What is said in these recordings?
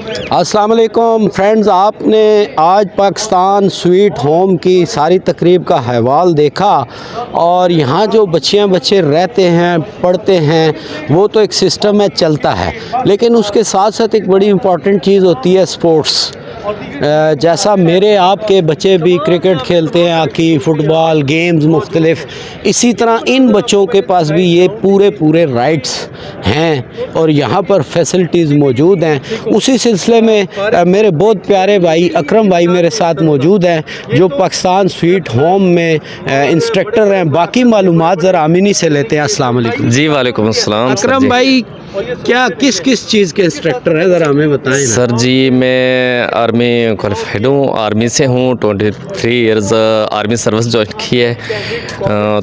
अस्सलाम वालेकुम फ्रेंड्स, आपने आज पाकिस्तान स्वीट होम की सारी तकरीब का अहवाल देखा और यहाँ जो बच्चे रहते हैं, पढ़ते हैं, वो तो एक सिस्टम में चलता है, लेकिन उसके साथ साथ एक बड़ी इम्पॉर्टेंट चीज़ होती है स्पोर्ट्स। जैसा मेरे आपके बच्चे भी क्रिकेट खेलते हैं, हॉकी, फुटबॉल, गेम्स मुख्तलिफ, इसी तरह इन बच्चों के पास भी ये पूरे राइट्स हैं और यहाँ पर फैसिलिटीज़ मौजूद हैं। उसी सिलसिले में मेरे बहुत प्यारे भाई अकरम भाई मेरे साथ मौजूद हैं, जो पाकिस्तान स्वीट होम में इंस्ट्रक्टर हैं। बाकी मालूमात ज़रा अमीनी से लेते हैं। अस्सलाम वालेकुम जी। वालेकुम अस्सलाम। अकरम भाई, क्या किस चीज़ के इंस्ट्रक्टर हैं, ज़रा हमें बताएं ना। सर जी, मैं आर्मी क्वालिफाइड हूँ, आर्मी से हूँ। 23 इयर्स आर्मी सर्विस ज्वाइन की है,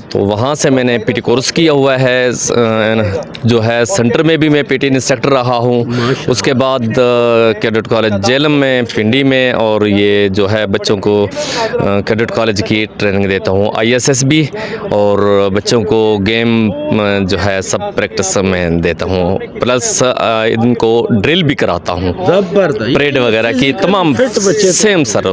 तो वहाँ से मैंने पीटी कोर्स किया हुआ है। जो है सेंटर में भी मैं पीटी इंस्ट्रक्टर रहा हूँ। उसके बाद कैडेट कॉलेज जेलम में, पिंडी में, और ये जो है बच्चों को कैडेट कॉलेज की ट्रेनिंग देता हूँ, ISS भी, और बच्चों को गेम जो है सब प्रैक्टिस में देता हूँ, प्लस इनको ड्रिल भी कराता हूँ, परेड वगैरह की तमाम सेम सर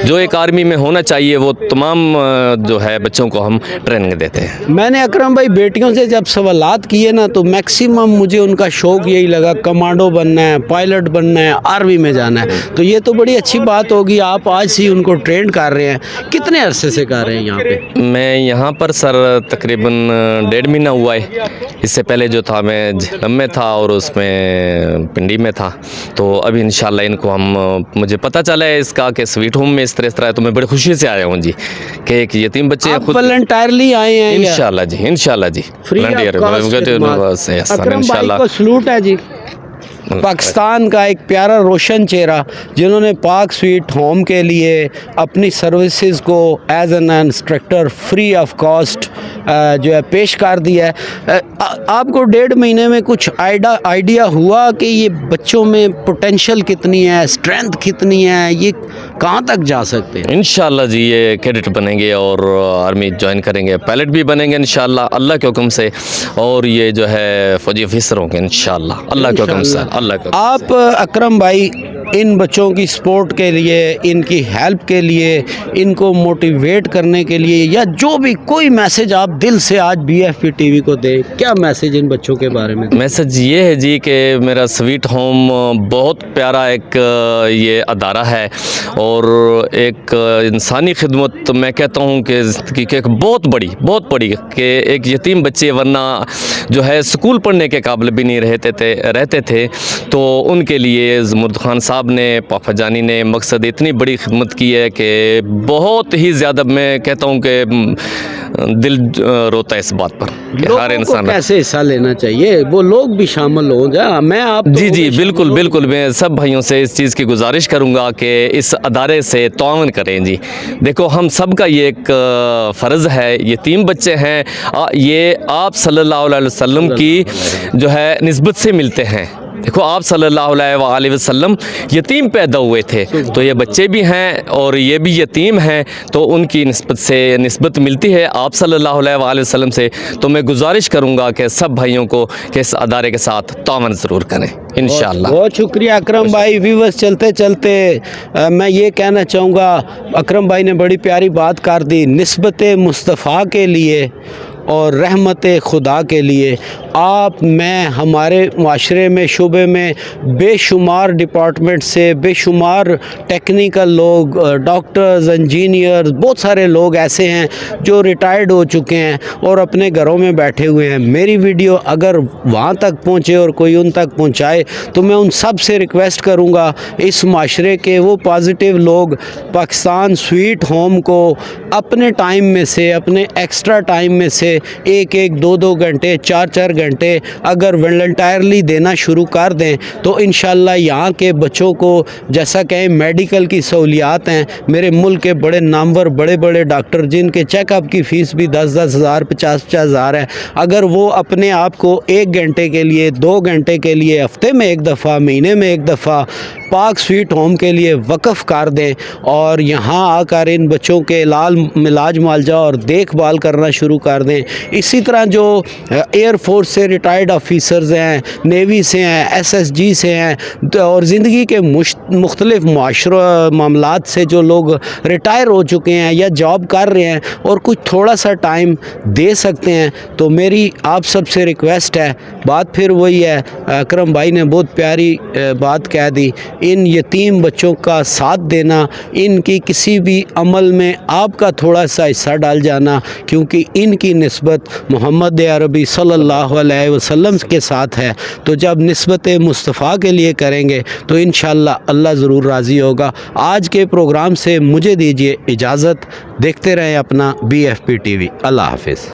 जो एक आर्मी में होना चाहिए वो तमाम जो है बच्चों को हम ट्रेनिंग देते हैं। मैंने अकरम भाई बेटियों से जब सवालात किए ना, तो मैक्सिमम मुझे उनका शौक यही लगा, कमांडो बनना है, पायलट बनना है, आर्मी में जाना है। तो ये तो बड़ी अच्छी बात होगी, आप आज ही उनको ट्रेन कर रहे हैं। कितने अरसे से कर रहे हैं यहाँ पे? मैं यहाँ पर सर तकरीबन 1.5 महीना हुआ है। इससे पहले जो था मैं झेलम में था और उसमें पिंडी में था। तो अभी इंशाल्लाह इनको हम, मुझे पता चला है इसका कि स्वीट होम में इस तरह है, तो मैं बड़ी खुशी से आया हूँ जी कि एक यतीम बच्चे खुद वॉलंटियरली आए हैं। इंशाल्लाह जी, इंशाल्लाह जी, इंशाल्लाह। सलूट है जी, पाकिस्तान का एक प्यारा रोशन चेहरा, जिन्होंने पाक स्वीट होम के लिए अपनी सर्विसेज को as an instructor free of cost जो है पेश कर दिया है। आपको 1.5 महीने में कुछ आइडिया हुआ कि ये बच्चों में पोटेंशियल कितनी है, स्ट्रेंथ कितनी है, ये कहाँ तक जा सकते हैं? इंशाल्लाह जी, ये कैडेट बनेंगे और आर्मी ज्वाइन करेंगे, पायलट भी बनेंगे इंशाल्लाह अल्लाह के हुक्म से, और ये जो है फौजी ऑफिसर होंगे इंशाल्लाह अल्लाह के हुक्म से। आप अकरम भाई इन बच्चों की सपोर्ट के लिए, इनकी हेल्प के लिए, इनको मोटिवेट करने के लिए, या जो भी कोई मैसेज आप दिल से आज BFP TV को दें, क्या मैसेज इन बच्चों के बारे में? मैसेज ये है जी कि मेरा स्वीट होम बहुत प्यारा एक ये अदारा है और एक इंसानी खिदमत मैं कहता हूँ कि ज़िंदगी की एक बहुत बड़ी कि एक यतीम बच्चे वरना जो है स्कूल पढ़ने के काबिल भी नहीं रहते थे, तो उनके लिए ज़मुर्द खान साहब ने, पापा जानी ने मकसद इतनी बड़ी खिदमत की है कि बहुत ही ज़्यादा मैं कहता हूँ कि दिल रोता है इस बात पर कि हर इंसान कैसे हिस्सा लेना चाहिए, वो लोग भी शामिल हो जाए। मैं आप जी बिल्कुल मैं सब भाइयों से इस चीज़ की गुजारिश करूँगा कि इस अदारे से ताउन करें जी। देखो, हम सब का ये एक फ़र्ज़ है, यतीम बच्चे हैं, ये आप सल्लल्लाहु अलैहि वसल्लम की जो है निस्बत से मिलते हैं। देखो, आप सल्लल्लाहु अलैहि वसल्लम यतीम पैदा हुए थे, तो ये बच्चे भी हैं और ये भी यतीम हैं, तो उनकी निस्बत मिलती है आप सल्लल्लाहु अलैहि वसल्लम से। तो मैं गुजारिश करूंगा कि सब भाइयों को कि इस अदारे के साथ तावन ज़रूर करें इंशाअल्लाह। बहुत शुक्रिया अकरम भाई। व्यूअर्स, चलते मैं ये कहना चाहूँगा, अकरम भाई ने बड़ी प्यारी बात कर दी। निस्बत मुस्तफ़ा के लिए और रहमत खुदा के लिए मैं हमारे माशरे में, शुबे में बेशुमार डिपार्टमेंट से बेशुमार टेक्निकल लोग, डॉक्टर्स, इंजीनियर्स, बहुत सारे लोग ऐसे हैं जो रिटायर्ड हो चुके हैं और अपने घरों में बैठे हुए हैं। मेरी वीडियो अगर वहाँ तक पहुँचे और कोई उन तक पहुँचाए, तो मैं उन सब से रिक्वेस्ट करूँगा, इस माशरे के वो पॉजिटिव लोग पाकिस्तान स्वीट होम को अपने टाइम में से, अपने एक्स्ट्रा टाइम में से 1-1, 2-2 घंटे, 4-4 घंटे अगर वॉलंटियरली देना शुरू कर दें, तो इंशाल्लाह यहाँ के बच्चों को, जैसा कहें मेडिकल की सहूलियात हैं, मेरे मुल्क के बड़े नामवर बड़े डॉक्टर जिनके चेकअप की फ़ीस भी 10-10 हज़ार, 50-50 हज़ार है, अगर वो अपने आप को 1 घंटे के लिए, 2 घंटे के लिए, हफ्ते में 1 दफ़ा, महीने में 1 दफ़ा पाक स्वीट होम के लिए वक़्फ़ कर दें और यहाँ आकर इन बच्चों के इलाज मुआवजा और देखभाल करना शुरू कर दें। इसी तरह जो एयर फोर्स से रिटायर्ड ऑफिसर्स हैं, नेवी से हैं, SSG से हैं और ज़िंदगी के मुख्तलिफ मामलात से जो लोग रिटायर हो चुके हैं या जॉब कर रहे हैं और कुछ थोड़ा सा टाइम दे सकते हैं, तो मेरी आप सबसे रिक्वेस्ट है, बात फिर वही है, अकरम भाई ने बहुत प्यारी बात कह दी, इन यतीम बच्चों का साथ देना, इनकी किसी भी अमल में आपका थोड़ा सा हिस्सा डाल जाना, क्योंकि इनकी निस्बत मोहम्मद अरबी सल्लल्लाहु अलैहि वसल्लम के साथ है। तो जब निस्बत मुस्तफ़ा के लिए करेंगे तो इंशाअल्लाह अल्लाह ज़रूर राज़ी होगा। आज के प्रोग्राम से मुझे दीजिए इजाज़त। देखते रहें अपना BFP TV। अल्लाह हाफ़िज़।